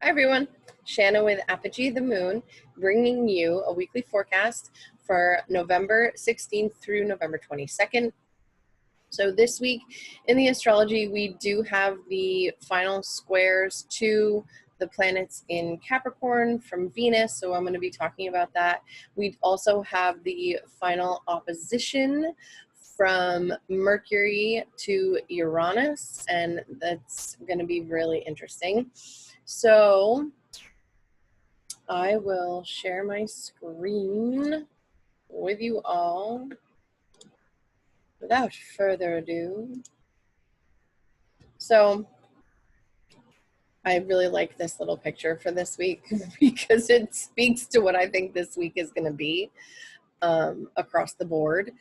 Hi everyone, Shanna with Apogee the Moon, bringing you a weekly forecast for November 16th through November 22nd. So this week in the astrology, we do have the final squares to the planets in Capricorn from Venus, so I'm going to be talking about that. We also have the final opposition from Mercury to Uranus, and that's going to be really interesting. So I will share my screen with you all without further ado. So I really like this little picture for this week because it speaks to what I think this week is going to be across the board.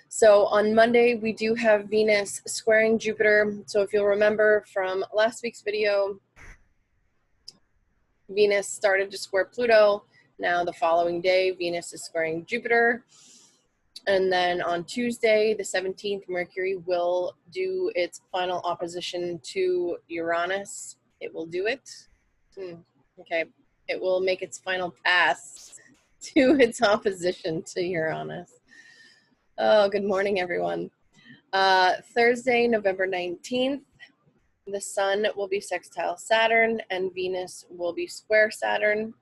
So on Monday, we do have Venus squaring Jupiter. So if you'll remember from last week's video, Venus started to square Pluto. Now the following day, Venus is squaring Jupiter. And then on Tuesday, the 17th, Mercury will do its final opposition to Uranus. It will do it. Okay. It will make its final pass to its opposition to Uranus. Oh, good morning, everyone. Thursday, November 19th, the Sun will be sextile Saturn and Venus will be square Saturn.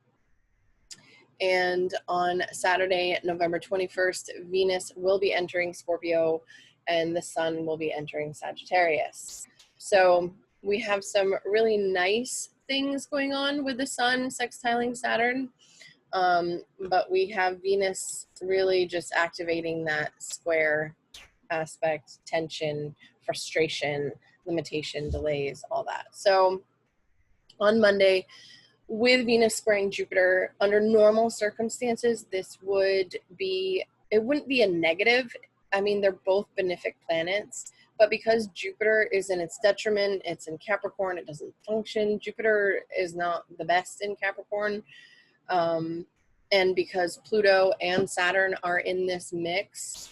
And on Saturday, November 21st, Venus will be entering Scorpio and the Sun will be entering Sagittarius. So we have some really nice things going on with the Sun sextiling Saturn, but we have Venus really just activating that square aspect, tension, frustration, limitation, delays, all that. So on Monday, with Venus squaring Jupiter, under normal circumstances, this would be, it wouldn't be a negative. I mean, they're both benefic planets, but because Jupiter is in its detriment, it's in Capricorn, it doesn't function. Jupiter is not the best in Capricorn. And because Pluto and Saturn are in this mix,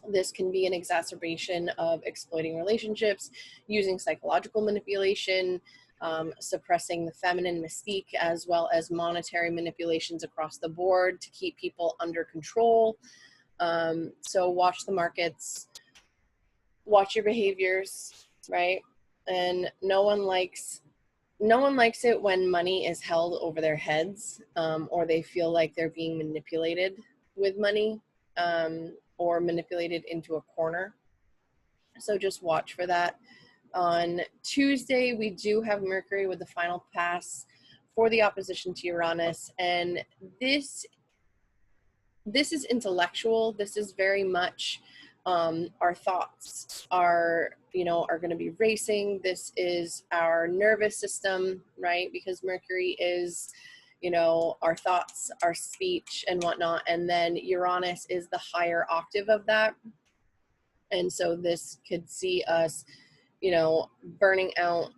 this can be an exacerbation of exploiting relationships, using psychological manipulation, suppressing the feminine mystique, as well as monetary manipulations across the board to keep people under control. So watch the markets, watch your behaviors, right? And no one likes it when money is held over their heads, or they feel like they're being manipulated with money, or manipulated into a corner. So just watch for that. On Tuesday, we do have Mercury with the final pass for the opposition to Uranus. And this is intellectual. This is very much our thoughts are going to be racing. This is our nervous system, right? Because Mercury is, our thoughts, our speech and whatnot. And then Uranus is the higher octave of that. And so this could see us, burning out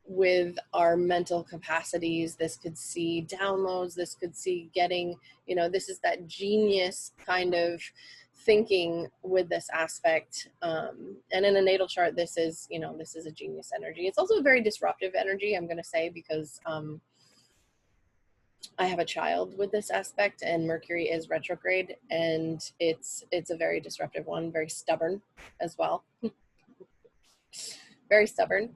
with our mental capacities. This could see downloads. This could see getting, this is that genius kind of thinking with this aspect. And in a natal chart, this is a genius energy. It's also a very disruptive energy, I'm going to say, because I have a child with this aspect and Mercury is retrograde, and it's a very disruptive one, very stubborn as well. Very stubborn.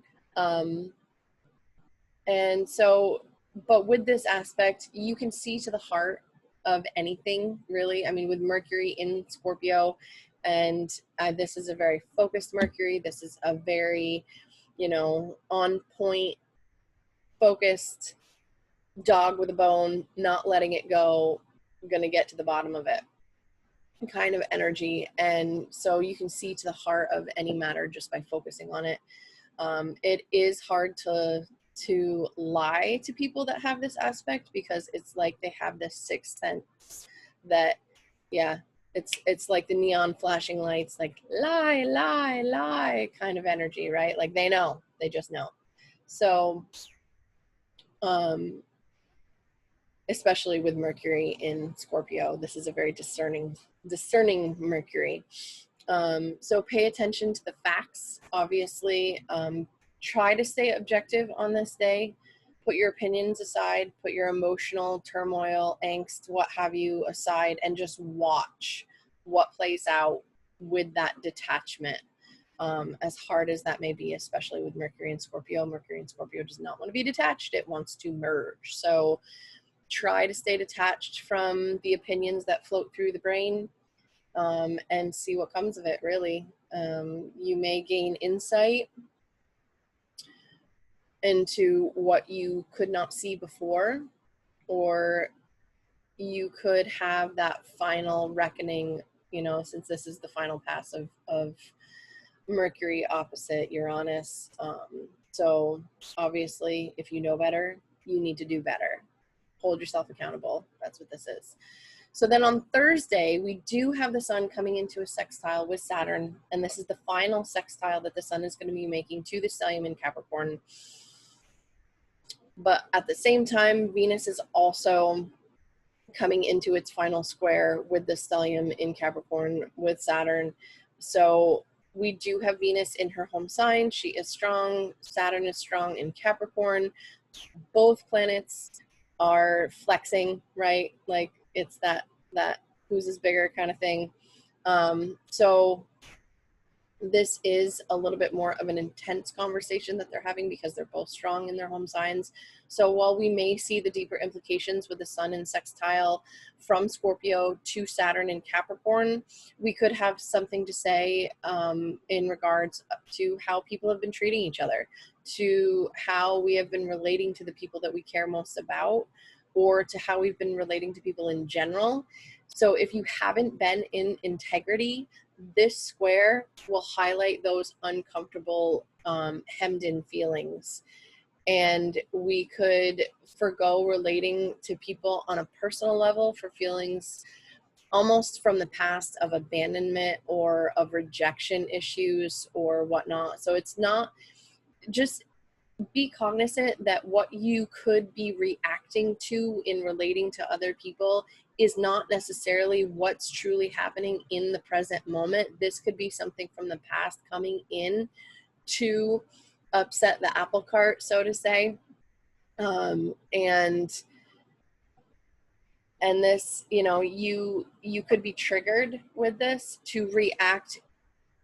And so, but with this aspect, you can see to the heart of anything, really. I mean, with Mercury in Scorpio, and this is a very focused Mercury. This is a very, on point, focused dog with a bone, not letting it go, gonna get to the bottom of it kind of energy. And so you can see to the heart of any matter just by focusing on it. It is hard to lie to people that have this aspect, because it's like they have this sixth sense that, yeah, it's like the neon flashing lights, like lie, lie, lie kind of energy, right? Like they know, they just know. So, especially with Mercury in Scorpio, this is a very discerning Mercury. So pay attention to the facts, obviously. Try to stay objective on this day. put your opinions aside, put your emotional turmoil, angst, what have you aside, and just watch what plays out with that detachment. As hard as that may be, especially with Mercury and Scorpio. Mercury and Scorpio does not want to be detached. It wants to merge. So try to stay detached from the opinions that float through the brain, and see what comes of it, really. You may gain insight into what you could not see before, or you could have that final reckoning, since this is the final pass of Mercury opposite Uranus. So obviously, if you know better, you need to do better. Hold yourself accountable. That's what this is. So then on Thursday, we do have the sun coming into a sextile with Saturn, and this is the final sextile that the sun is going to be making to the stellium in Capricorn. But at the same time, Venus is also coming into its final square with the stellium in Capricorn with Saturn. So we do have Venus in her home sign. She is strong. Saturn is strong in Capricorn. Both planets are flexing, right? Like it's that whose is bigger kind of thing. So this is a little bit more of an intense conversation that they're having because they're both strong in their home signs. So while we may see the deeper implications with the sun in sextile from Scorpio to Saturn in Capricorn, we could have something to say in regards to how people have been treating each other, to how we have been relating to the people that we care most about, or to how we've been relating to people in general. So if you haven't been in integrity, this square will highlight those uncomfortable, hemmed in feelings. And we could forgo relating to people on a personal level for feelings almost from the past of abandonment or of rejection issues or whatnot. So it's not just, be cognizant that what you could be reacting to in relating to other people is not necessarily what's truly happening in the present moment. This could be something from the past coming in to upset the apple cart, so to say. And this, you could be triggered with this to react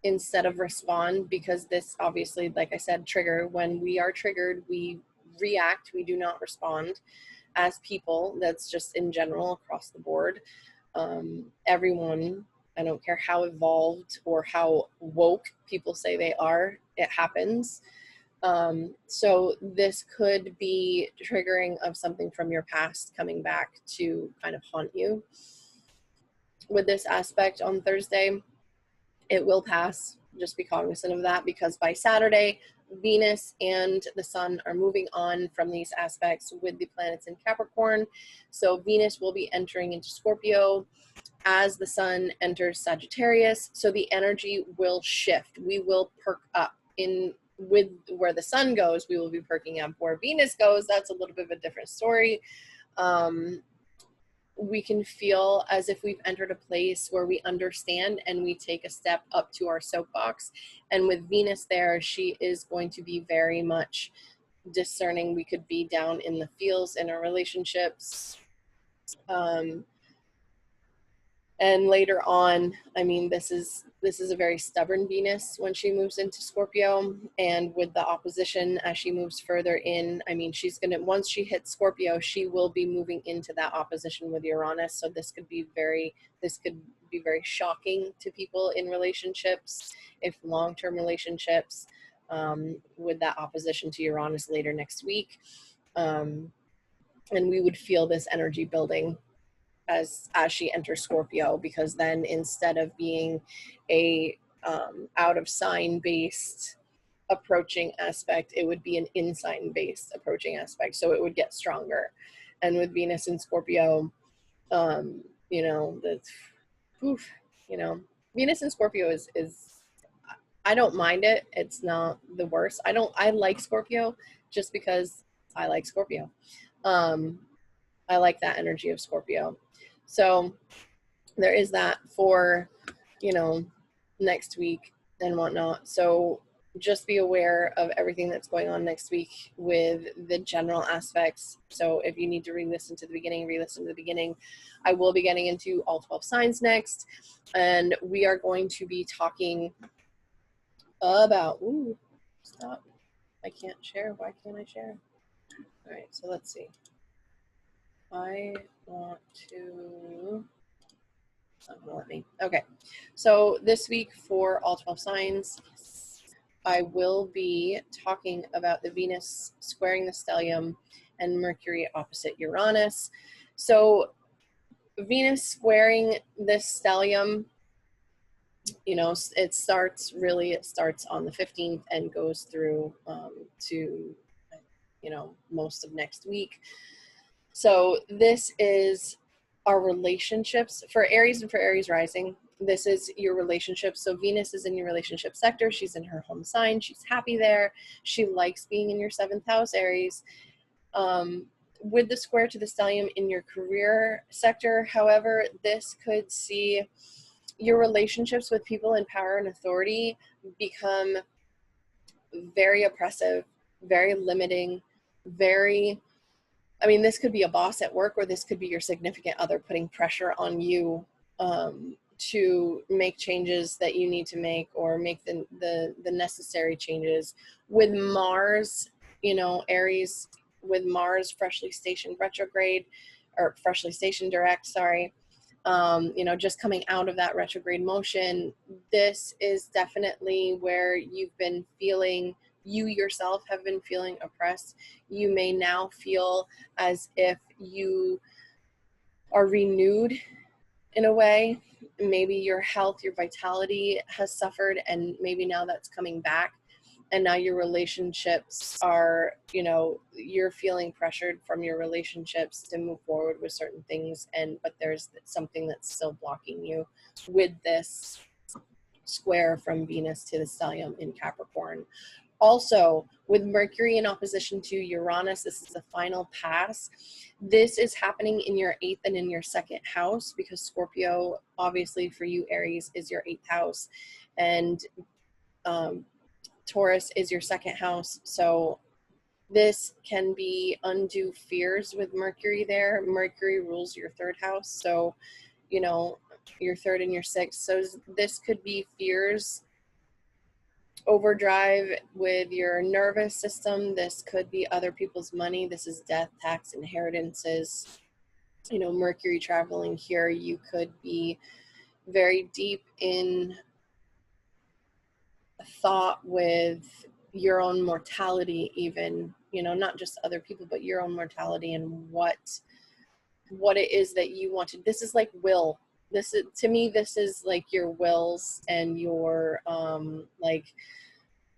instead of respond, because this obviously, like I said, trigger, when we are triggered, we react, we do not respond as people. That's just in general across the board. Everyone, I don't care how evolved or how woke people say they are, it happens. So this could be triggering of something from your past coming back to kind of haunt you. With this aspect on Thursday, it will pass. Just be cognizant of that, because by Saturday, Venus and the sun are moving on from these aspects with the planets in Capricorn. So Venus will be entering into Scorpio as the sun enters Sagittarius. So the energy will shift. We will perk up. In with where the sun goes, we will be perking up. Where Venus goes, that's a little bit of a different story. We can feel as if we've entered a place where we understand and we take a step up to our soapbox. And with Venus there, she is going to be very much discerning. We could be down in the feels in our relationships. And later on, I mean, this is a very stubborn Venus when she moves into Scorpio, and with the opposition as she moves further in, I mean, she's gonna, once she hits Scorpio, she will be moving into that opposition with Uranus. So this could be very shocking to people in relationships, if long-term relationships, with that opposition to Uranus later next week. And we would feel this energy building as she enters Scorpio, because then instead of being a out of sign based approaching aspect, it would be an in sign based approaching aspect. So it would get stronger. And with Venus in Scorpio, Venus in Scorpio is I don't mind it. It's not the worst. I like Scorpio just because I like Scorpio. I like that energy of Scorpio. So there is that for, next week and whatnot. So just be aware of everything that's going on next week with the general aspects. So if you need to re-listen to the beginning, re-listen to the beginning. I will be getting into all 12 signs next, and we are going to be talking about, ooh, stop. I can't share. Why can't I share? All right, so let's see. I want to, let me, okay. So this week for all 12 signs, I will be talking about the Venus squaring the stellium and Mercury opposite Uranus. So Venus squaring this stellium, you know, it starts on the 15th and goes through to, you know, most of next week. So this is our relationships for Aries and for Aries rising. This is your relationships. So Venus is in your relationship sector. She's in her home sign. She's happy there. She likes being in your 7th house, Aries. With the square to the stellium in your career sector, however, this could see your relationships with people in power and authority become very oppressive, very limiting, this could be a boss at work, or this could be your significant other putting pressure on you to make changes that you need to make, or make the necessary changes. With Mars, you know, Aries, with Mars freshly stationed retrograde, or freshly stationed direct, sorry, you know, just coming out of that retrograde motion, this is definitely where you've been feeling, you yourself have been feeling oppressed. You may now feel as if you are renewed in a way. Maybe your health, your vitality has suffered, and maybe now that's coming back. And now your relationships are, you know, you're feeling pressured from your relationships to move forward with certain things, but there's something that's still blocking you with this square from Venus to the stellium in Capricorn. Also, with Mercury in opposition to Uranus, this is the final pass. This is happening in your 8th and in your 2nd house, because Scorpio, obviously for you, Aries, is your 8th house, and Taurus is your 2nd house. So this can be undue fears with Mercury there. Mercury rules your 3rd house, so, you know, your 3rd and your 6th. So this could be fears, overdrive with your nervous system. This could be other people's money. This is death, tax, inheritances. You know, Mercury traveling here, you could be very deep in thought with your own mortality, even, you know, not just other people, but your own mortality and what it is that you wanted. This is like will. This is, to me, this is like your wills and your like,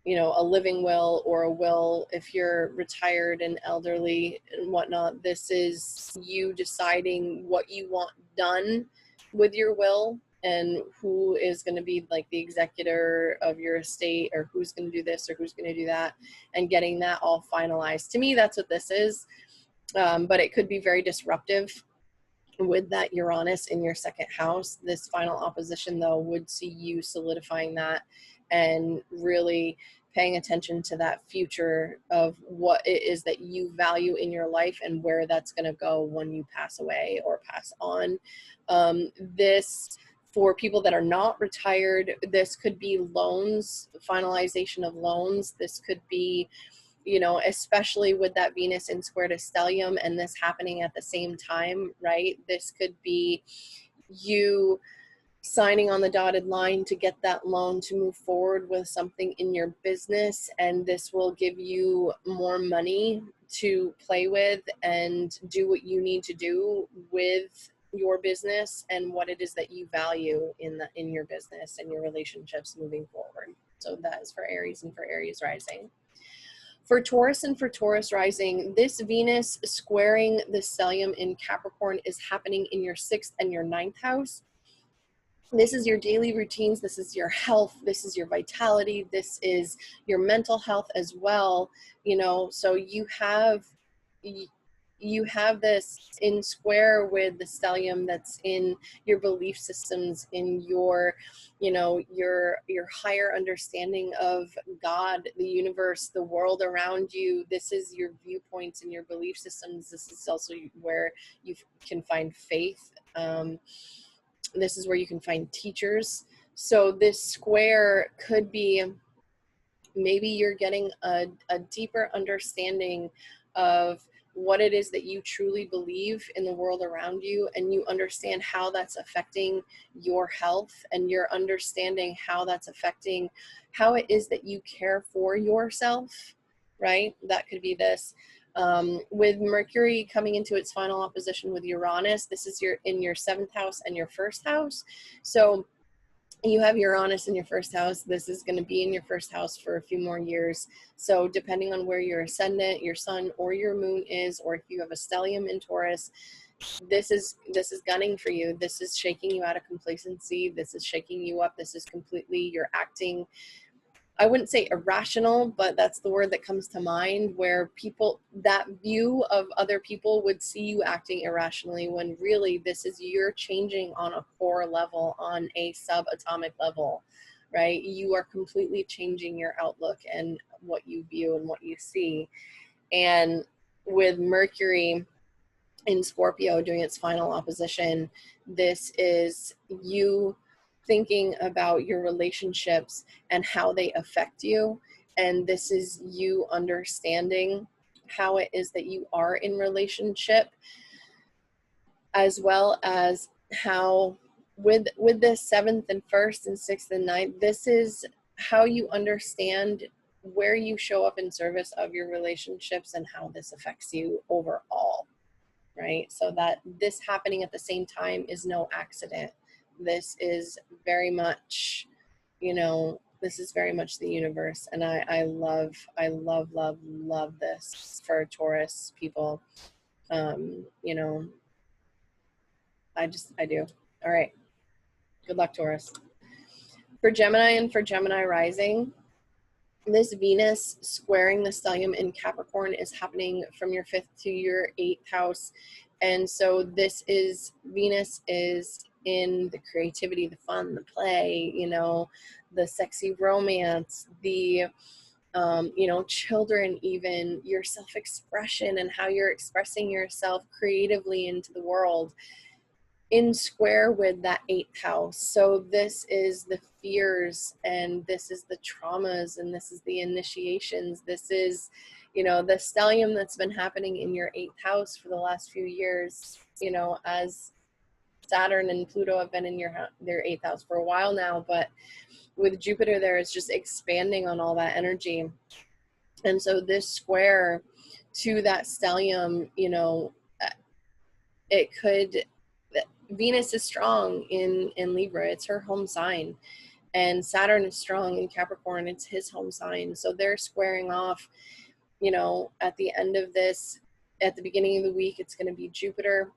you know, a living will, or a will if you're retired and elderly and whatnot. This is you deciding what you want done with your will, and who is going to be like the executor of your estate, or who's going to do this or who's going to do that, and getting that all finalized. To me, that's what this is. But it could be very disruptive with that Uranus in your 2nd house. This final opposition, though, would see you solidifying that and really paying attention to that future of what it is that you value in your life and where that's going to go when you pass away or pass on. This, for people that are not retired, this could be loans, finalization of loans. This could be, you know, especially with that Venus in square to stellium and this happening at the same time, right? This could be you signing on the dotted line to get that loan to move forward with something in your business, and this will give you more money to play with and do what you need to do with your business and what it is that you value in your business and your relationships moving forward. So that is for Aries and for Aries rising. For Taurus and for Taurus rising, this Venus squaring the stellium in Capricorn is happening in your 6th and your 9th house. This is your daily routines. This is your health. This is your vitality. This is your mental health as well. You know, so you have you have this in square with the stellium that's in your belief systems, in your, your higher understanding of God, the universe, the world around you. This is your viewpoints and your belief systems. This is also where you can find faith. This is where you can find teachers. So this square could be, maybe you're getting a deeper understanding of what it is that you truly believe in the world around you, and you understand how that's affecting your health, and you're understanding how that's affecting how it is that you care for yourself, right? That could be this. With Mercury coming into its final opposition with Uranus, this is in your 7th house and your 1st house. So you have Uranus in your 1st house. This is going to be in your 1st house for a few more years. So depending on where your ascendant, your sun, or your moon is, or if you have a stellium in Taurus, this is gunning for you. This is shaking you out of complacency. This is shaking you up. This is completely, you're acting, I wouldn't say irrational, but that's the word that comes to mind, where people, that view of other people would see you acting irrationally, when really this is, you're changing on a core level, on a subatomic level, right? You are completely changing your outlook and what you view and what you see. And with Mercury in Scorpio doing its final opposition, this is you thinking about your relationships and how they affect you. And this is you understanding how it is that you are in relationship, as well as how with the 7th and 1st and 6th and 9th, this is how you understand where you show up in service of your relationships and how this affects you overall. Right? So that this happening at the same time is no accident. This is very much, this is very much the universe. And I love this for Taurus people. I do. All right. Good luck, Taurus. For Gemini and for Gemini rising, this Venus squaring the stellium in Capricorn is happening from your 5th to your 8th house. And so this is, Venus is in the creativity, the fun, the play, the sexy romance, the, children, even your self-expression and how you're expressing yourself creatively into the world, in square with that 8th house. So this is the fears, and this is the traumas, and this is the initiations. This is, the stellium that's been happening in your 8th house for the last few years, as Saturn and Pluto have been in their 8th house for a while now, but with Jupiter there, is just expanding on all that energy. And so this square to that stellium, it could, Venus is strong in Libra, it's her home sign, and Saturn is strong in Capricorn, it's his home sign. So they're squaring off, at the end of this, at the beginning of the week, it's going to be Jupiter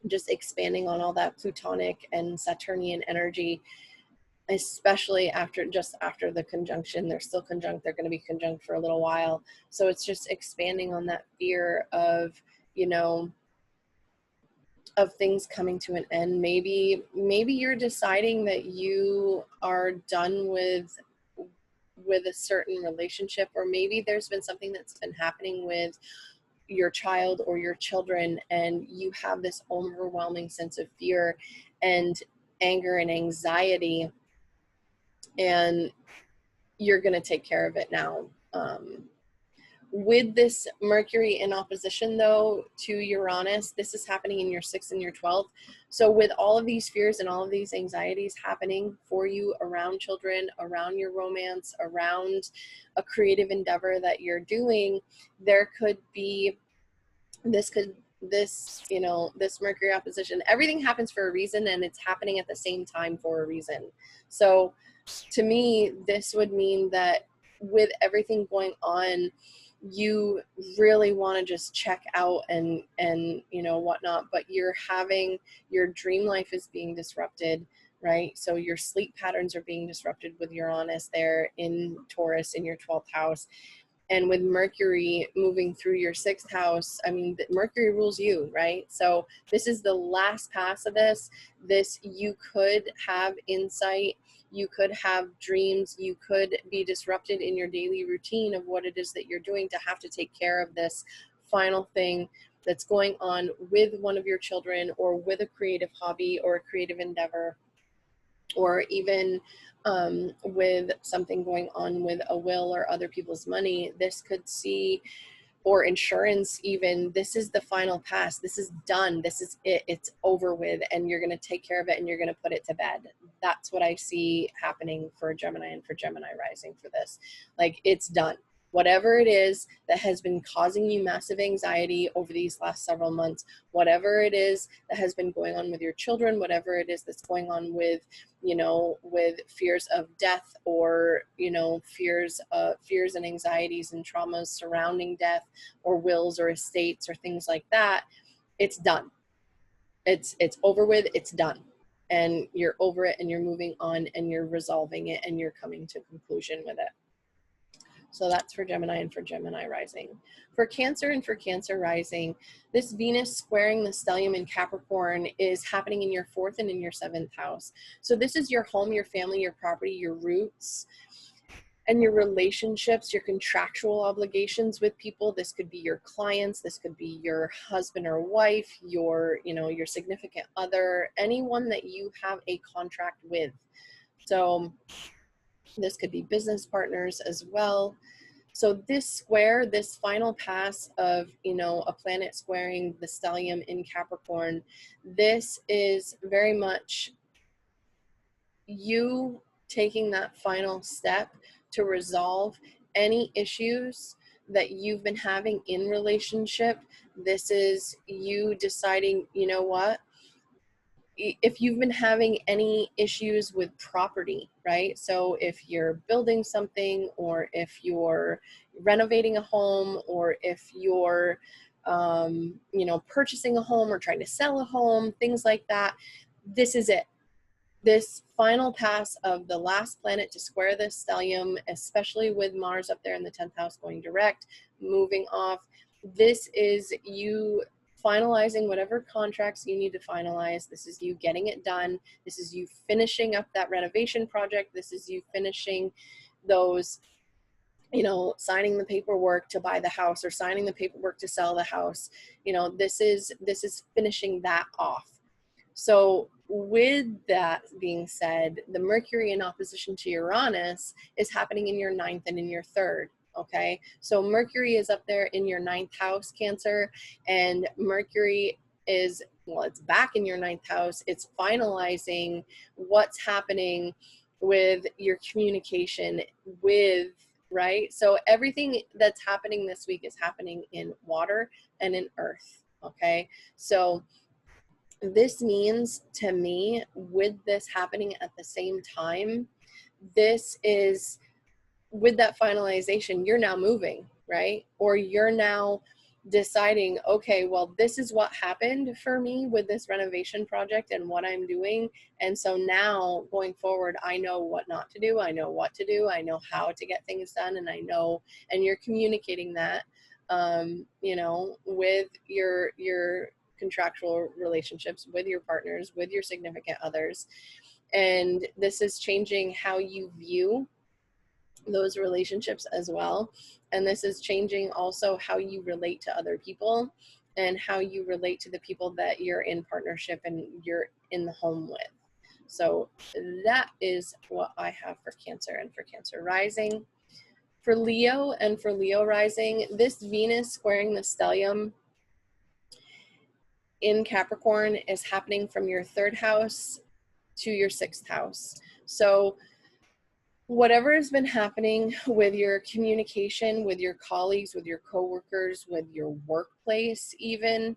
just expanding on all that Plutonic and Saturnian energy, especially after the conjunction. They're still conjunct, they're going to be conjunct for a little while. So it's just expanding on that fear of, of things coming to an end. Maybe you're deciding that you are done with a certain relationship, or maybe there's been something that's been happening with your child or your children, and you have this overwhelming sense of fear and anger and anxiety, and you're going to take care of it now. With this Mercury in opposition, though, to Uranus, this is happening in your 6th and your 12th. So with all of these fears and all of these anxieties happening for you around children, around your romance, around a creative endeavor that you're doing, there could be, this Mercury opposition, everything happens for a reason, and it's happening at the same time for a reason. So to me, this would mean that with everything going on, you really want to just check out and whatnot, but your dream life is being disrupted, right? So your sleep patterns are being disrupted with Uranus there in Taurus in your 12th house. And with Mercury moving through your 6th house, I mean, Mercury rules you, right? So this is the last pass of this. You could have insight, you could have dreams, you could be disrupted in your daily routine of what it is that you're doing to have to take care of this final thing that's going on with one of your children, or with a creative hobby or a creative endeavor, or even with something going on with a will or other people's money. This could see, or insurance even, this is the final pass. This is done. This is it. It's over with, and you're going to take care of it and you're going to put it to bed. That's what I see happening for Gemini and for Gemini rising for this. Like, it's done. Whatever it is that has been causing you massive anxiety over these last several months, whatever it is that has been going on with your children, whatever it is that's going on with, you know, with fears of death, or, you know, fears and anxieties and traumas surrounding death, or wills or estates or things like that, it's done. It's over with, it's done. And you're over it, and you're moving on, and you're resolving it, and you're coming to conclusion with it. So that's for Gemini and for Gemini rising. For Cancer and for Cancer rising, this Venus squaring the stellium in Capricorn is happening in your 4th and in your 7th house. So this is your home, your family, your property, your roots, and your relationships, your contractual obligations with people. This could be your clients, this could be your husband or wife, your, you know, your significant other, anyone that you have a contract with. So this could be business partners as well. So this square, this final pass of, you know, a planet squaring the stellium in Capricorn, this is very much you taking that final step to resolve any issues that you've been having in relationship. This is you deciding, you know what, if you've been having any issues with property, right? So if you're building something, or if you're renovating a home, or if you're, you know, purchasing a home or trying to sell a home, things like that, this is it. This final pass of the last planet to square this stellium, especially with Mars up there in the 10th house going direct, moving off, this is you finalizing whatever contracts you need to finalize. This is you getting it done. This is you finishing up that renovation project. This is you finishing those, you know, signing the paperwork to buy the house, or signing the paperwork to sell the house. You know, this is finishing that off. So with that being said, the Mercury in opposition to Uranus is happening in your 9th and in your 3rd. Okay, so Mercury is up there in your 9th house, Cancer, and Mercury is, well, it's back in your 9th house. It's finalizing what's happening with your communication with, right? So everything that's happening this week is happening in water and in earth. Okay, so this means to me, with this happening at the same time, this is, with that finalization, you're now moving, right? Or you're now deciding, okay, well, this is what happened for me with this renovation project and what I'm doing. And so now going forward, I know what not to do. I know what to do. I know how to get things done. And I know, and you're communicating that, you know, with your contractual relationships, with your partners, with your significant others. And this is changing how you view those relationships as well. And this is changing also how you relate to other people, and how you relate to the people that you're in partnership and you're in the home with. So that is what I have for Cancer and for Cancer rising. For Leo and for Leo rising, this Venus squaring the stellium in Capricorn is happening from your 3rd house to your 6th house. So whatever has been happening with your communication, with your colleagues, with your coworkers, with your workplace even,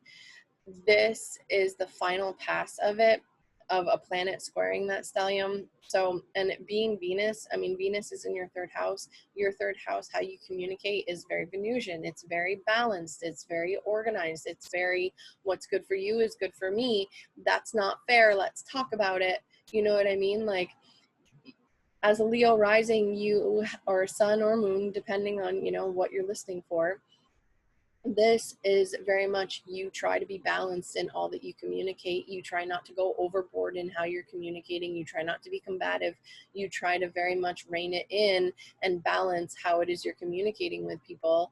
this is the final pass of it, of a planet squaring that stellium. So, and it being Venus, I mean, Venus is in your 3rd house. Your 3rd house, how you communicate, is very Venusian. It's very balanced. It's very organized. It's very, what's good for you is good for me. That's not fair. Let's talk about it. You know what I mean? Like, as a Leo rising, you, or sun or moon, depending on, you know, what you're listening for, this is very much, you try to be balanced in all that you communicate. You try not to go overboard in how you're communicating. You try not to be combative. You try to very much rein it in and balance how it is you're communicating with people.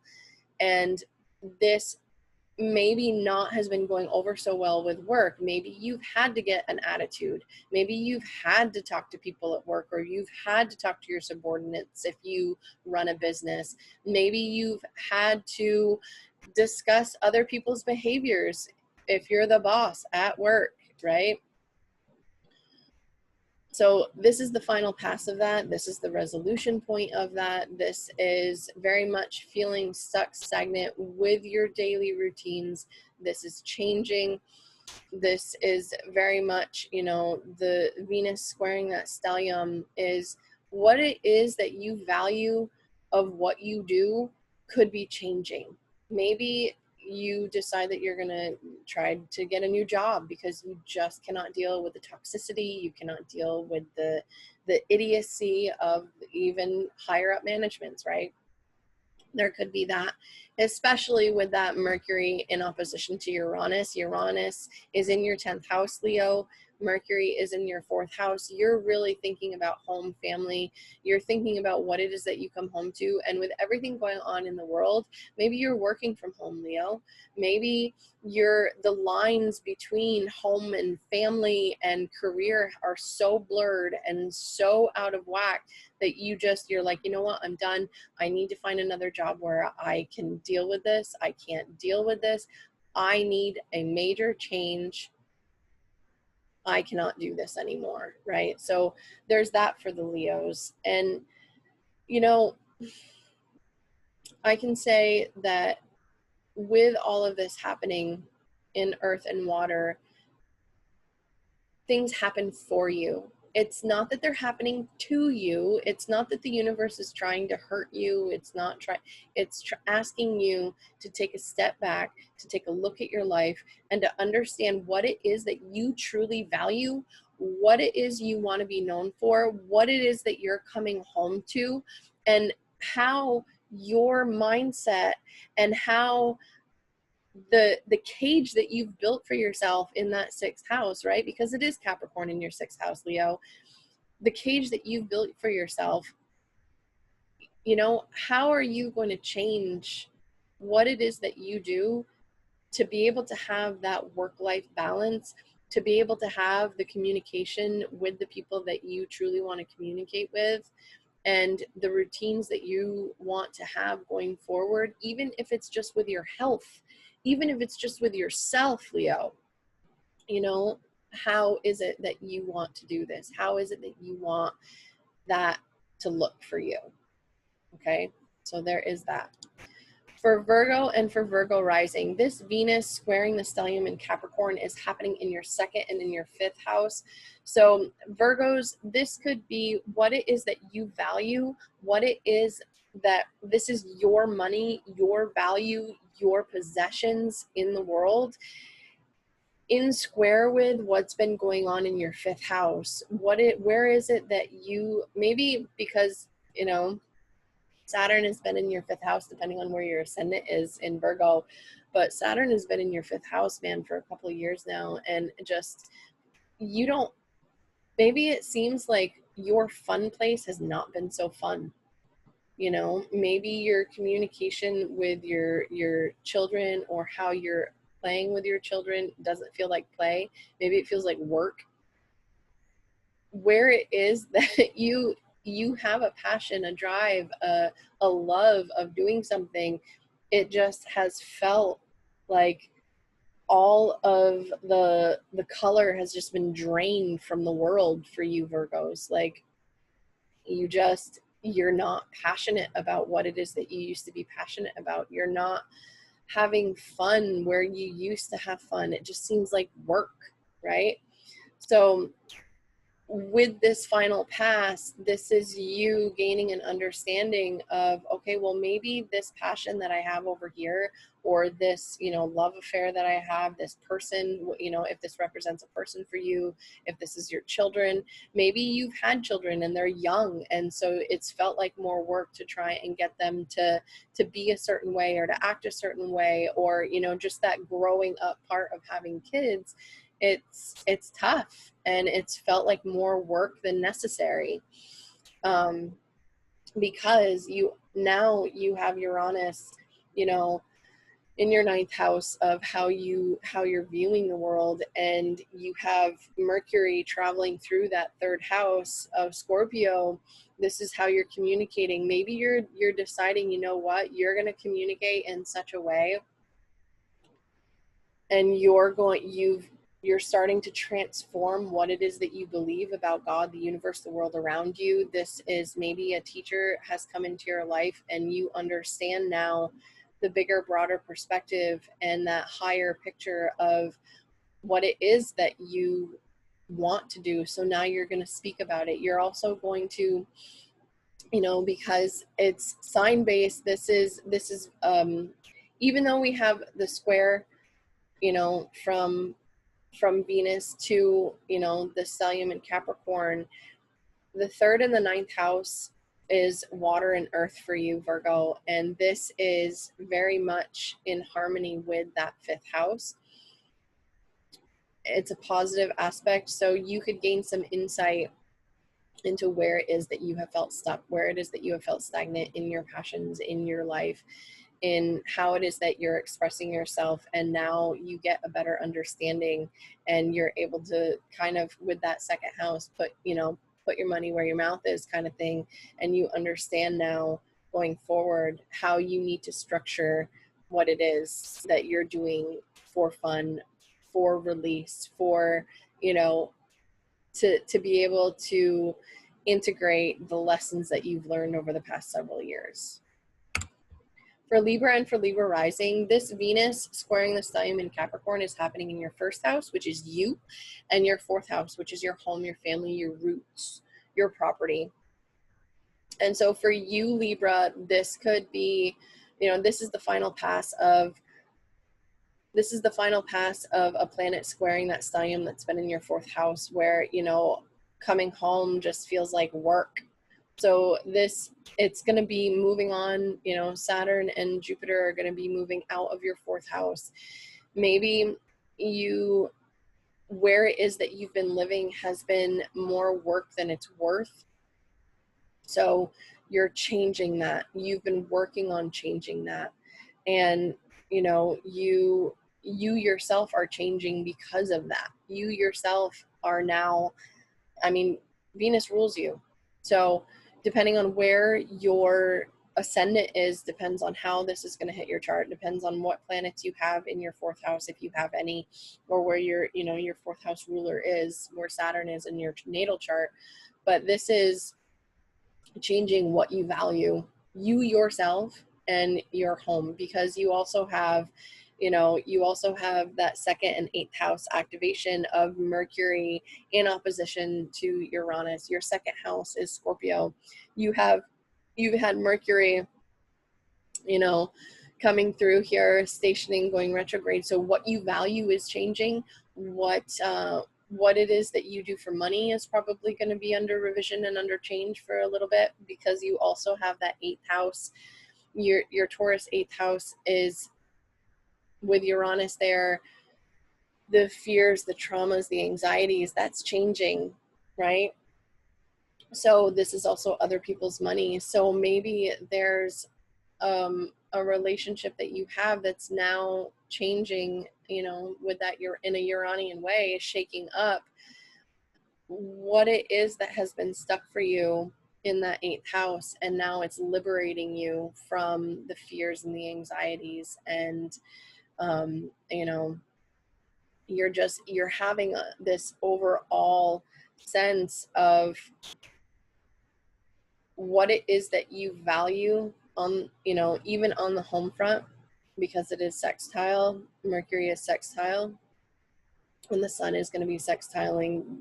And this maybe not has been going over so well with work. Maybe you've had to get an attitude. Maybe you've had to talk to people at work, or you've had to talk to your subordinates if you run a business. Maybe you've had to discuss other people's behaviors if you're the boss at work, right? So this is the final pass of that. This is the resolution point of that. This is very much feeling stuck, stagnant with your daily routines. This is changing. This is very much, you know, the Venus squaring that stellium is what it is that you value of what you do could be changing. Maybe you decide that you're going to try to get a new job because you just cannot deal with the toxicity. You cannot deal with the idiocy of even higher up managements, right? There could be that, especially with that Mercury in opposition to Uranus. Uranus is in your 10th house, Leo. Mercury is in your 4th house. You're really thinking about home, family. You're thinking about what it is that you come home to. And with everything going on in the world, maybe you're working from home, Leo. Maybe the lines between home and family and career are so blurred and so out of whack that you're like, you know what, I'm done. I need to find another job where I can deal with this. I can't deal with this. I need a major change. I cannot do this anymore, right? So there's that for the Leos. And, you know, I can say that with all of this happening in earth and water, things happen for you. It's not that they're happening to you. It's not that the universe is trying to hurt you. It's asking you to take a step back, to take a look at your life, and to understand what it is that you truly value, what it is you want to be known for, what it is that you're coming home to, and how your mindset and how the cage that you've built for yourself in that 6th house, right? Because it is Capricorn in your 6th house, Leo. The cage that you've built for yourself, you know, how are you going to change what it is that you do to be able to have that work-life balance, to be able to have the communication with the people that you truly want to communicate with, and the routines that you want to have going forward, even if it's just with your health, even if it's just with yourself, Leo. You know, how is it that you want to do this? How is it that you want that to look for you? Okay, so there is that. For Virgo and for Virgo rising, this Venus squaring the stellium in Capricorn is happening in your 2nd and in your 5th house. So Virgos, this could be what it is that you value, what it is that this is your money, your value, your possessions in the world, in square with what's been going on in your 5th house. Where is it that you, maybe because, you know, Saturn has been in your 5th house, depending on where your ascendant is in Virgo. But Saturn has been in your 5th house, man, for a couple of years now. And just, maybe it seems like your fun place has not been so fun. You know, maybe your communication with your children, or how you're playing with your children, doesn't feel like play. Maybe it feels like work. Where it is that you have a passion, a drive, a love of doing something, it just has felt like all of the color has just been drained from the world for you, Virgos. Like, you're not passionate about what it is that you used to be passionate about. You're not having fun where you used to have fun. It just seems like work, right? So with this final pass, this is you gaining an understanding of, okay, well, maybe this passion that I have over here, or this, love affair that I have, this person, if this represents a person for you, if this is your children, maybe you've had children and they're young. And so it's felt like more work to try and get them to be a certain way or to act a certain way, or, just that growing up part of having kids. It's tough, and it's felt like more work than necessary, because you have Uranus, in your ninth house of how you're viewing the world, and you have Mercury traveling through that third house of Scorpio. This is how you're communicating. Maybe you're deciding, what, you're going to communicate in such a way, and you're starting to transform what it is that you believe about God, the universe, the world around you. This is maybe a teacher has come into your life, and you understand now the bigger, broader perspective and that higher picture of what it is that you want to do. So now you're going to speak about it. You're also going to, because it's sign based, this is even though we have the square, from Venus to, the stellium in Capricorn, the third and the ninth house is water and earth for you, Virgo. And this is very much in harmony with that fifth house. It's a positive aspect. So you could gain some insight into where it is that you have felt stuck, where it is that you have felt stagnant in your passions, in your life, in how it is that you're expressing yourself. And now you get a better understanding, and you're able to kind of, with that second house, put your money where your mouth is, kind of thing. And you understand now, going forward, how you need to structure what it is that you're doing for fun, for release, for, to be able to integrate the lessons that you've learned over the past several years. For Libra and for Libra rising, this Venus squaring the stellium in Capricorn is happening in your first house, which is you, and your fourth house, which is your home, your family, your roots, your property. And so for you, Libra, this could be, this is the final pass of a planet squaring that stellium that's been in your fourth house, where, coming home just feels like work. So it's going to be moving on, Saturn and Jupiter are going to be moving out of your fourth house. Maybe where it is that you've been living has been more work than it's worth. So you're changing that. You've been working on changing that. And, you yourself are changing because of that. You yourself are now, Venus rules you. So depending on where your ascendant is, depends on how this is going to hit your chart, depends on what planets you have in your fourth house, if you have any, or where your fourth house ruler is, where Saturn is in your natal chart. But this is changing what you value, you yourself and your home, because you also have that second and eighth house activation of Mercury in opposition to Uranus. Your second house is Scorpio. You've had Mercury, coming through here, stationing, going retrograde. So what you value is changing. What it is that you do for money is probably going to be under revision and under change for a little bit, because you also have that eighth house. Your Taurus eighth house is with Uranus there. The fears, the traumas, the anxieties, that's changing, right? So this is also other people's money. So maybe there's a relationship that you have that's now changing, with that you're in a Uranian way, shaking up what it is that has been stuck for you in that eighth house. And now it's liberating you from the fears and the anxieties. And, you're having this overall sense of what it is that you value on, even on the home front, because it is sextile. Mercury is sextile. and the sun is going to be sextiling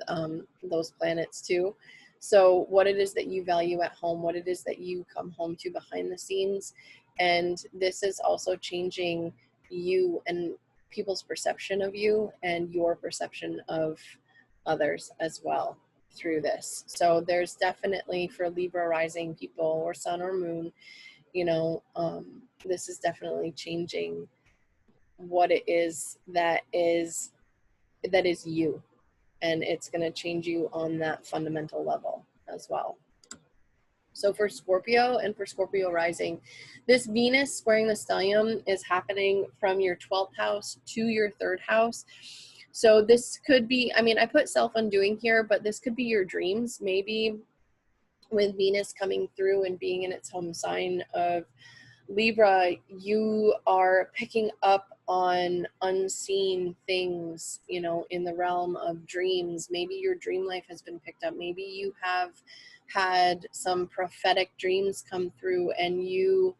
those planets too. So what it is that you value at home, what it is that you come home to behind the scenes, and this is also changing you and people's perception of you and your perception of others as well through this. So there's definitely, for Libra rising people or sun or moon, this is definitely changing what it is that is you, and it's going to change you on that fundamental level as well. So for Scorpio and for Scorpio rising, this Venus squaring the stellium is happening from your 12th house to your 3rd house. So this could be, I mean, I put self-undoing here, but this could be your dreams. Maybe with Venus coming through and being in its home sign of Libra, you are picking up on unseen things, in the realm of dreams. Maybe your dream life has been picked up. Maybe you have had some prophetic dreams come through, and you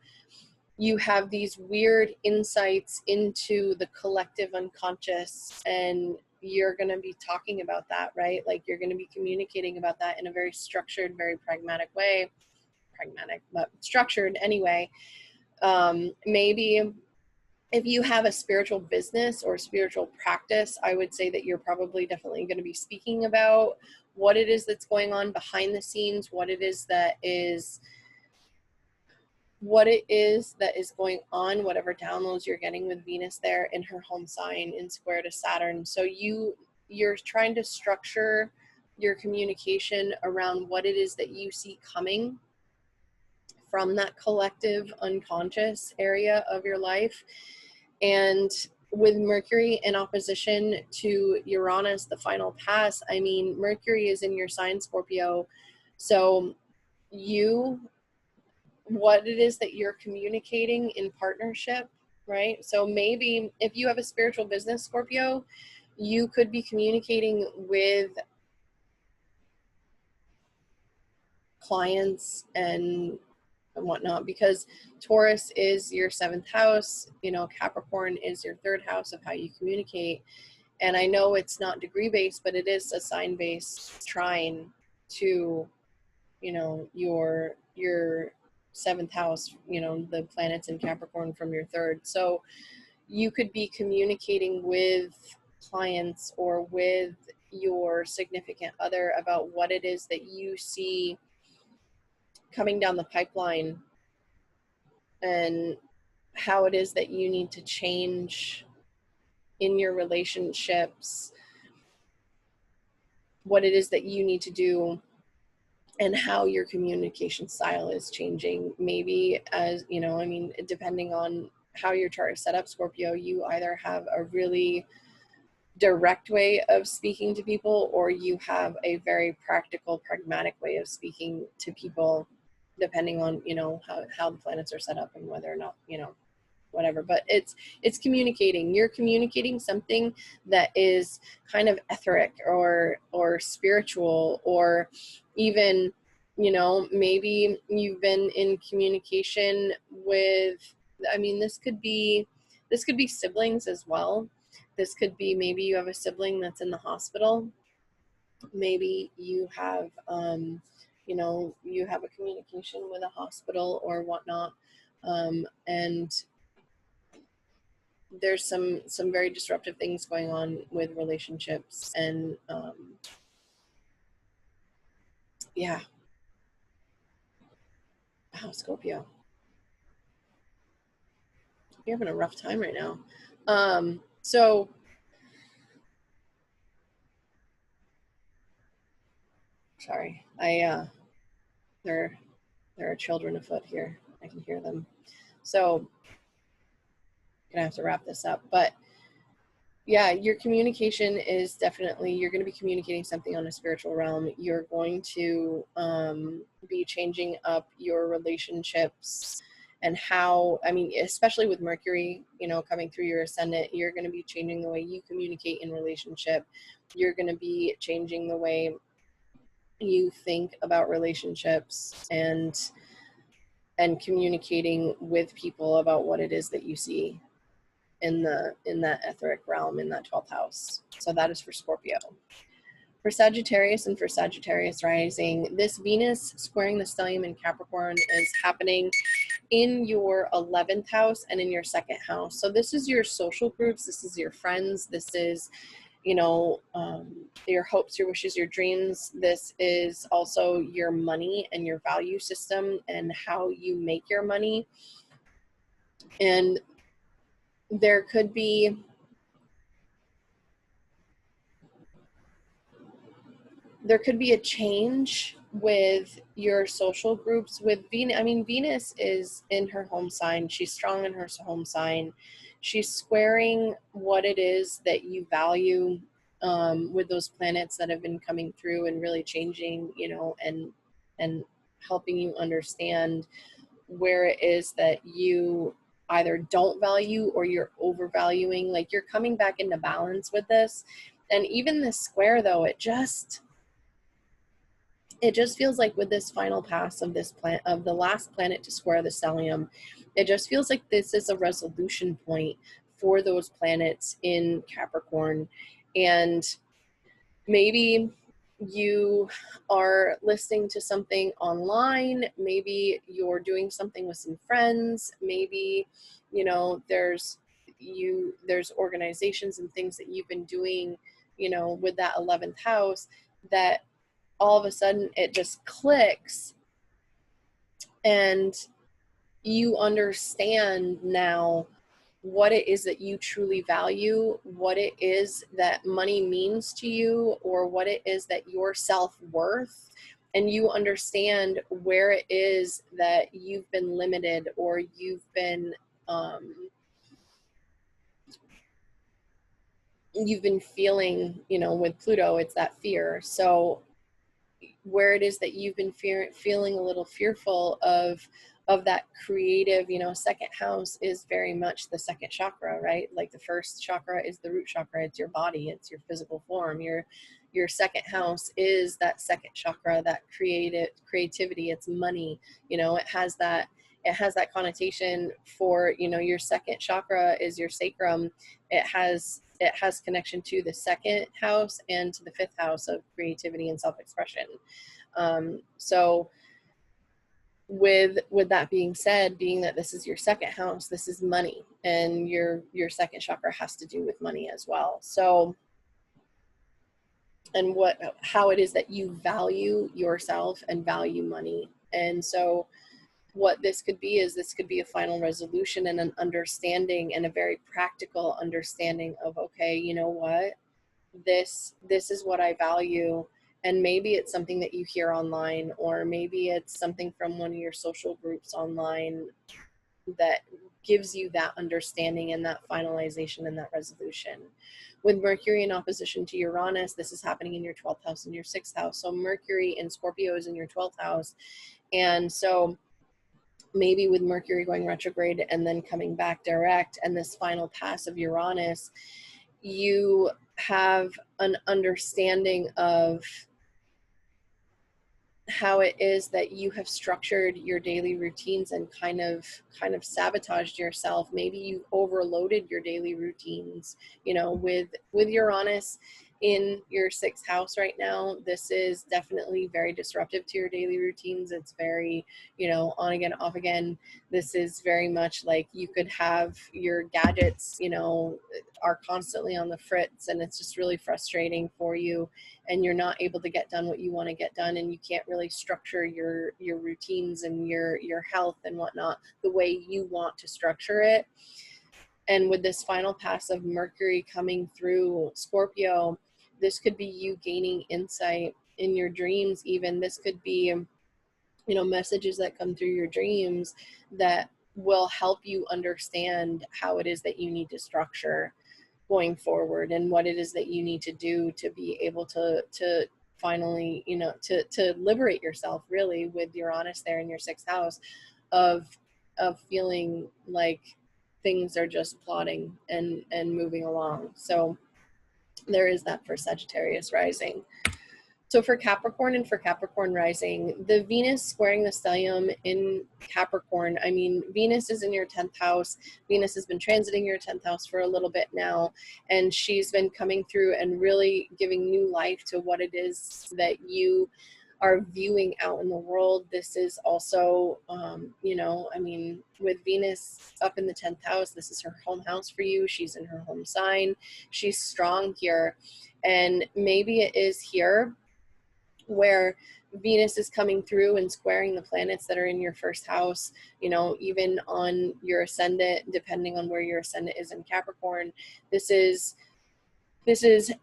have these weird insights into the collective unconscious, and you're going to be talking about that, right? Like, you're going to be communicating about that in a very structured, very pragmatic way. Pragmatic, but structured anyway. Maybe if you have a spiritual business or spiritual practice, I would say that you're probably definitely going to be speaking about what it is that's going on behind the scenes, what it is that is going on, whatever downloads you're getting with Venus there in her home sign in square to Saturn. So you're trying to structure your communication around what it is that you see coming from that collective unconscious area of your life. And with Mercury in opposition to Uranus, the final pass, I mean, Mercury is in your sign, Scorpio. So what it is that you're communicating in partnership, right? So maybe if you have a spiritual business, Scorpio, you could be communicating with clients and whatnot, because Taurus is your 7th house, Capricorn is your 3rd house of how you communicate. And I know it's not degree based, but it is a sign based trine to, your 7th house, the planets in Capricorn from your 3rd. So you could be communicating with clients or with your significant other about what it is that you see coming down the pipeline, and how it is that you need to change in your relationships, what it is that you need to do, and how your communication style is changing. Maybe, as depending on how your chart is set up, Scorpio, you either have a really direct way of speaking to people, or you have a very practical, pragmatic way of speaking to people, depending on how the planets are set up and whether or not whatever. But it's communicating. You're communicating something that is kind of etheric or spiritual, or even maybe you've been in communication with, this could be siblings as well. This could be, maybe you have a sibling that's in the hospital. Maybe you have you have a communication with a hospital or whatnot, and there's some very disruptive things going on with relationships, and yeah. Wow, Scorpio, you're having a rough time right now. So sorry, there are children afoot here. I can hear them. So gonna have to wrap this up, but yeah, your communication is definitely, you're going to be communicating something on a spiritual realm. You're going to be changing up your relationships, and how, especially with Mercury, coming through your ascendant, you're going to be changing the way you communicate in relationship. You're going to be changing the way you think about relationships, and communicating with people about what it is that you see in that etheric realm, in that 12th house. So that is for Scorpio. For Sagittarius and for Sagittarius rising, this Venus squaring the stellium in Capricorn is happening in your 11th house and in your 2nd house. So this is your social groups, this is your friends, this is, you know, your hopes, your wishes, your dreams. This is also your money and your value system and how you make your money. And there could be a change with your social groups with Venus. I mean, Venus is in her home sign. She's strong in her home sign. She's squaring what it is that you value with those planets that have been coming through and really changing, you know, and helping you understand where it is that you either don't value or you're overvaluing. Like, you're coming back into balance with this. And even this square, though, it just feels like with this final pass of this of the last planet to square the stellium, it just feels like this is a resolution point for those planets in Capricorn. And maybe you are listening to something online, maybe you're doing something with some friends, maybe, you know, there's organizations and things that you've been doing, you know, with that 11th house, that all of a sudden it just clicks and you understand now what it is that you truly value, what it is that money means to you, or what it is that your self-worth, and you understand where it is that you've been limited or you've been feeling, you know, with Pluto, it's that fear. So where it is that you've been feeling a little fearful of that creative, you know, 2nd house is very much the 2nd chakra, right? Like, the 1st chakra is the root chakra, it's your body, it's your physical form. Your 2nd house is that 2nd chakra, that creativity, it's money, you know, it has that connotation for, you know, your 2nd chakra is your sacrum. It has connection to the 2nd house and to the 5th house of creativity and self-expression. So with that being said, being that this is your 2nd house, this is money, and your 2nd chakra has to do with money as well. So, and how it is that you value yourself and value money. And so what this could be is, this could be a final resolution and an understanding, and a very practical understanding of, okay, you know what, this is what I value. And maybe it's something that you hear online, or maybe it's something from one of your social groups online that gives you that understanding and that finalization and that resolution. With Mercury in opposition to Uranus, this is happening in your 12th house and your 6th house. So Mercury in Scorpio is in your 12th house. And so maybe with Mercury going retrograde and then coming back direct, and this final pass of Uranus, you have an understanding of how it is that you have structured your daily routines and kind of sabotaged yourself. Maybe you've overloaded your daily routines, you know, with Uranus in your 6th house right now. This is definitely very disruptive to your daily routines. It's very, you know, on again, off again. This is very much like you could have your gadgets, you know, are constantly on the fritz, and it's just really frustrating for you, and you're not able to get done what you want to get done, and you can't really structure your routines and your health and whatnot the way you want to structure it. And with this final pass of Mercury coming through Scorpio, this could be you gaining insight in your dreams. Even this could be, you know, messages that come through your dreams that will help you understand how it is that you need to structure going forward, and what it is that you need to do to be able to finally, you know, to liberate yourself, really, with Uranus there in your 6th house, of feeling like things are just plodding and moving along. So there is that for Sagittarius rising. So for Capricorn and for Capricorn rising, the Venus squaring the stellium in Capricorn, I mean, Venus is in your 10th house. Venus has been transiting your 10th house for a little bit now, and she's been coming through and really giving new life to what it is that you are viewing out in the world. This is also, you know, I mean, with Venus up in the 10th house, this is her home house for you. She's in her home sign. She's strong here. And maybe it is here where Venus is coming through and squaring the planets that are in your first house, you know, even on your ascendant, depending on where your ascendant is in Capricorn. This is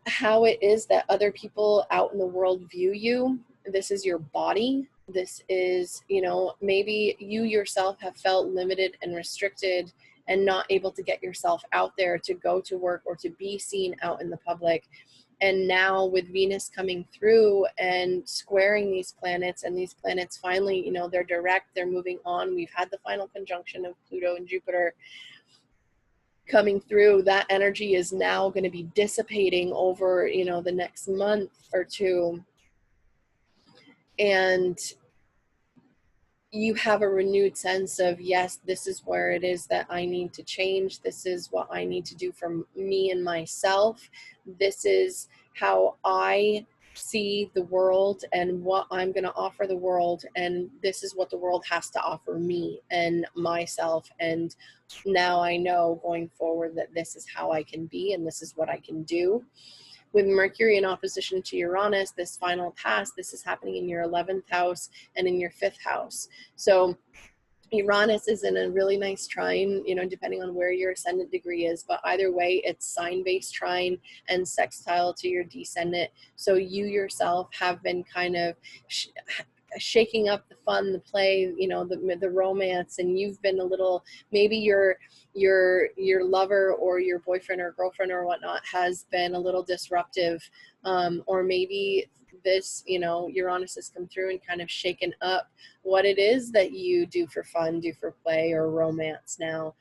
how it is that other people out in the world view you. This is your body. This is, you know, maybe you yourself have felt limited and restricted and not able to get yourself out there to go to work or to be seen out in the public. And now with Venus coming through and squaring these planets, and these planets finally, you know, they're direct, they're moving on. We've had the final conjunction of Pluto and Jupiter coming through. That energy is now going to be dissipating over, you know, the next month or two. And you have a renewed sense of, yes, this is where it is that I need to change. This is what I need to do for me and myself. This is how I see the world and what I'm going to offer the world. And this is what the world has to offer me and myself. And now I know going forward that this is how I can be and this is what I can do. With Mercury in opposition to Uranus, this final pass, this is happening in your 11th house and in your 5th house. So Uranus is in a really nice trine, you know, depending on where your ascendant degree is, but either way, it's sign-based trine and sextile to your descendant. So you yourself have been kind of shaking up the fun, the play, you know, the romance, and you've been a little, maybe your lover or your boyfriend or girlfriend or whatnot has been a little disruptive, or maybe this, you know, Uranus has come through and kind of shaken up what it is that you do for fun, do for play or romance now.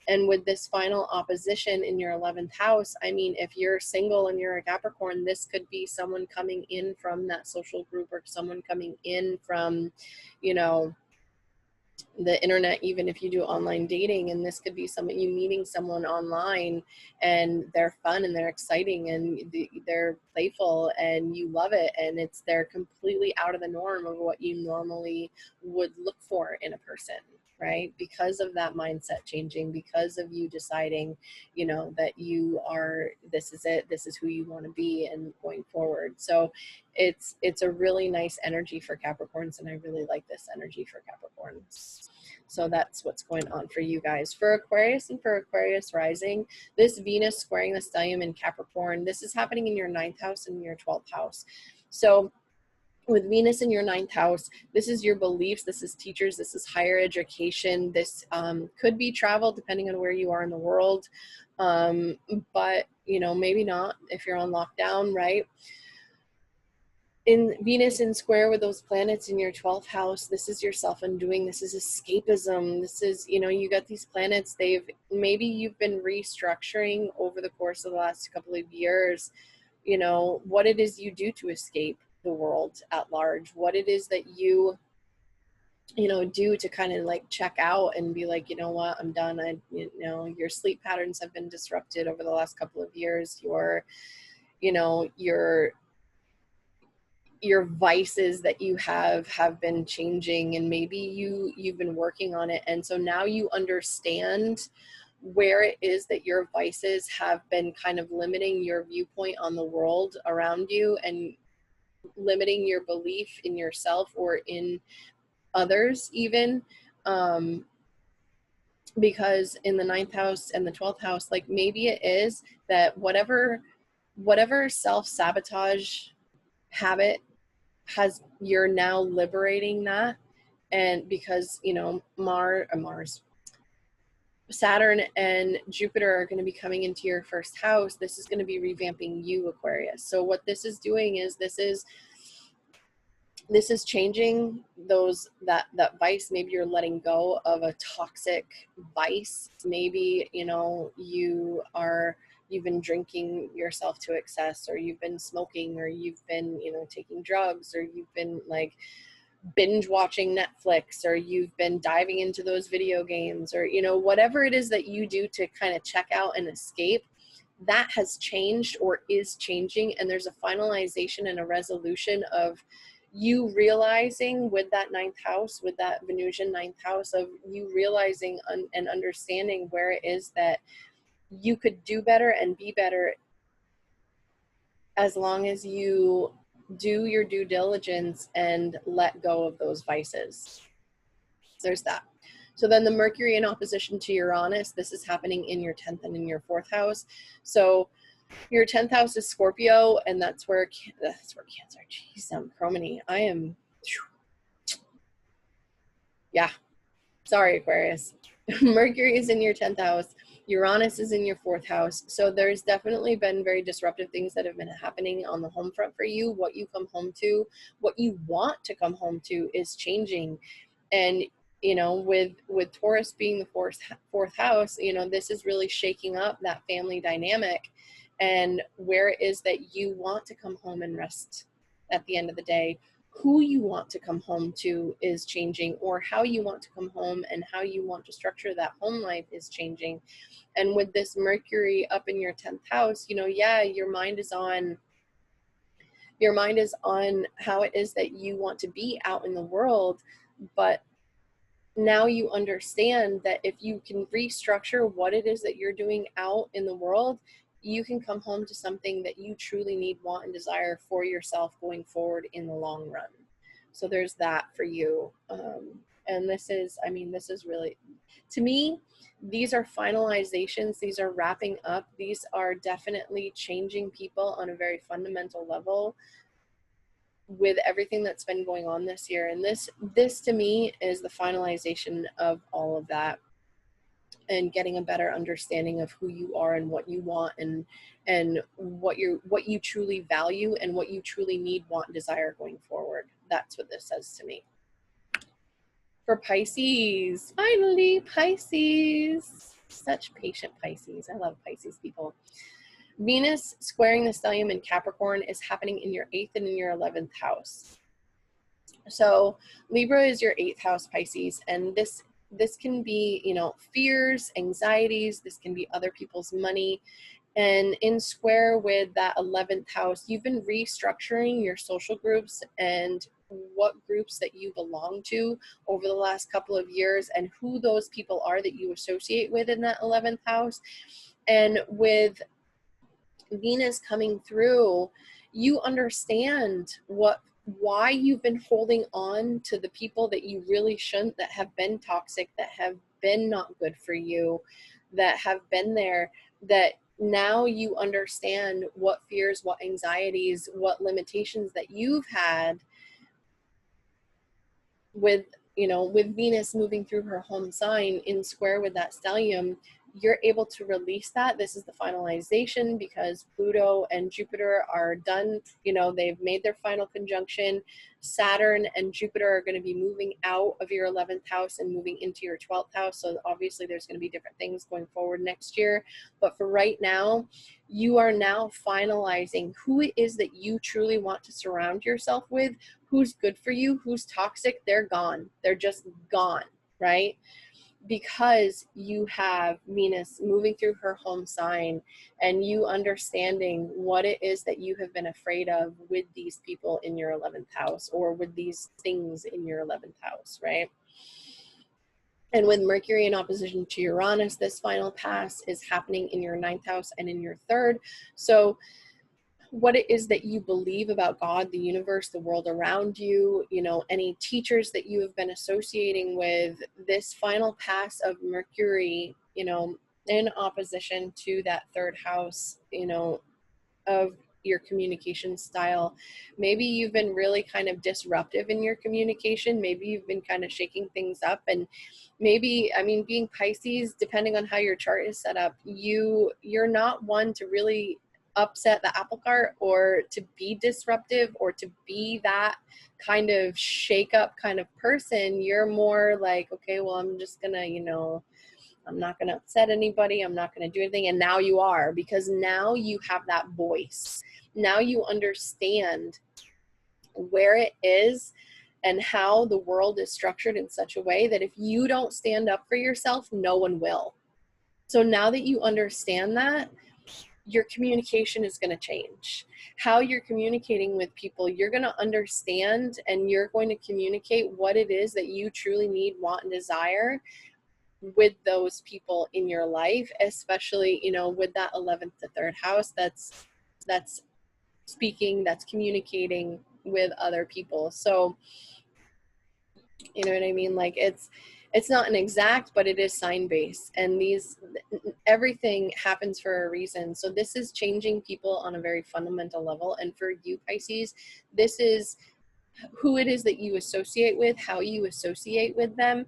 And with this final opposition in your 11th house, I mean, if you're single and you're a Capricorn, this could be someone coming in from that social group or someone coming in from, you know, the internet, even if you do online dating. And this could be someone, you meeting someone online and they're fun and they're exciting and they're playful and you love it, and they're completely out of the norm of what you normally would look for in a person, right? Because of that mindset changing, because of you deciding, you know, that you are, this is it, this is who you want to be and going forward. So it's a really nice energy for Capricorns, and I really like this energy for Capricorns. So that's what's going on for you guys. For Aquarius and for Aquarius rising, this Venus squaring the stellium in Capricorn, this is happening in your 9th house and your 12th house. So with Venus in your 9th house, this is your beliefs, this is teachers, this is higher education, this could be travel depending on where you are in the world, but you know, maybe not if you're on lockdown, right? In Venus in square with those planets in your 12th house, this is your self-undoing, this is escapism, this is, you know, you got these planets, maybe you've been restructuring over the course of the last couple of years, you know, what it is you do to escape the world at large, what it is that you know, do to kind of like check out and be like, you know what, I'm done. You know, your sleep patterns have been disrupted over the last couple of years. You know, your vices that you have been changing, and maybe you've been working on it. And so now you understand where it is that your vices have been kind of limiting your viewpoint on the world around you and limiting your belief in yourself or in others even, because in the 9th house and the 12th house, like maybe it is that whatever self-sabotage habit you're now liberating that. And because, you know, Saturn and Jupiter are going to be coming into your first house, this is going to be revamping you, Aquarius. So what this is doing is this is changing that vice. Maybe you're letting go of a toxic vice. Maybe, you know, you are you've been drinking yourself to excess, or you've been smoking, or you've been, you know, taking drugs, or you've been like binge watching Netflix, or you've been diving into those video games, or, you know, whatever it is that you do to kind of check out and escape, that has changed or is changing. And there's a finalization and a resolution of you realizing with that ninth house, with that Venusian ninth house, of you realizing and understanding where it is that you could do better and be better, as long as you do your due diligence and let go of those vices. There's that. So then the Mercury in opposition to Uranus, this is happening in your 10th and in your 4th house. So your 10th house is Scorpio, and that's where Cancer, geez, I'm chromony. I am, yeah, sorry, Aquarius. Mercury is in your 10th house. Uranus is in your 4th house. So there's definitely been very disruptive things that have been happening on the home front for you. What you come home to, what you want to come home to is changing. And, you know, with Taurus being the fourth house, you know, this is really shaking up that family dynamic and where it is that you want to come home and rest at the end of the day. Who you want to come home to is changing, or how you want to come home and how you want to structure that home life is changing. And with this Mercury up in your 10th house, you know, yeah, your mind is on how it is that you want to be out in the world. But now you understand that if you can restructure what it is that you're doing out in the world, you can come home to something that you truly need, want, and desire for yourself going forward in the long run. So there's that for you. And this is really, to me, these are finalizations. These are wrapping up. These are definitely changing people on a very fundamental level with everything that's been going on this year. And this to me is the finalization of all of that, and getting a better understanding of who you are and what you want, and what you truly value and what you truly need, want, and desire going forward. That's what this says to me. For Pisces, finally, Pisces. Such patient Pisces. I love Pisces people. Venus squaring the stellium in Capricorn is happening in your 8th and in your 11th house. So Libra is your 8th house, Pisces, and this can be, you know, fears, anxieties. This can be other people's money. And in square with that 11th house, you've been restructuring your social groups and what groups that you belong to over the last couple of years, and who those people are that you associate with in that 11th house. And with Venus coming through, you understand why you've been holding on to the people that you really shouldn't, that have been toxic, that have been not good for you, that have been there, that now you understand what fears, what anxieties, what limitations that you've had with, you know, with Venus moving through her home sign in square with that stellium. You're able to release that. This is the finalization, because Pluto and Jupiter are done. You know, they've made their final conjunction. Saturn and Jupiter are going to be moving out of your 11th house and moving into your 12th house. So obviously there's going to be different things going forward next year. But for right now, you are now finalizing who it is that you truly want to surround yourself with, who's good for you, who's toxic. They're gone. They're just gone, right? Because you have Venus moving through her home sign, and you understanding what it is that you have been afraid of with these people in your 11th house, or with these things in your 11th house, right? And with Mercury in opposition to Uranus, this final pass is happening in your 9th house and in your 3rd. So what it is that you believe about God, the universe, the world around you, you know, any teachers that you have been associating with, this final pass of Mercury, you know, in opposition to that 3rd house, you know, of your communication style. Maybe you've been really kind of disruptive in your communication. Maybe you've been kind of shaking things up, and maybe, I mean, being Pisces, depending on how your chart is set up, you're not one to really upset the apple cart, or to be disruptive, or to be that kind of shake up kind of person. You're more like, okay, well, I'm just gonna, you know, I'm not going to upset anybody. I'm not going to do anything. And now you are, because now you have that voice. Now you understand where it is and how the world is structured in such a way that if you don't stand up for yourself, no one will. So now that you understand that, your communication is going to change. How you're communicating with people, you're going to understand, and you're going to communicate what it is that you truly need, want, and desire with those people in your life, especially, you know, with that 11th to 3rd house, that's speaking, that's communicating with other people. So, you know what I mean? Like it's not an exact, but it is sign based, and everything happens for a reason. So this is changing people on a very fundamental level. And for you, Pisces, this is who it is that you associate with, how you associate with them,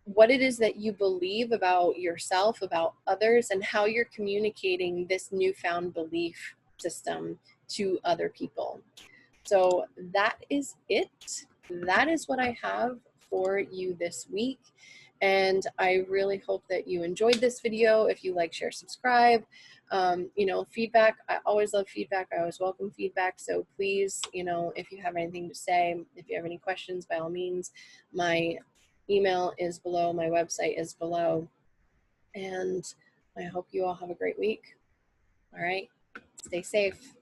what it is that you believe about yourself, about others, and how you're communicating this newfound belief system to other people. So that is it. That is what I have for you this week. And I really hope that you enjoyed this video. If you like, share, subscribe. You know, feedback, I always love feedback. I always welcome feedback. So please, you know, if you have anything to say, if you have any questions, by all means, my email is below, my website is below. And I hope you all have a great week. All right, stay safe.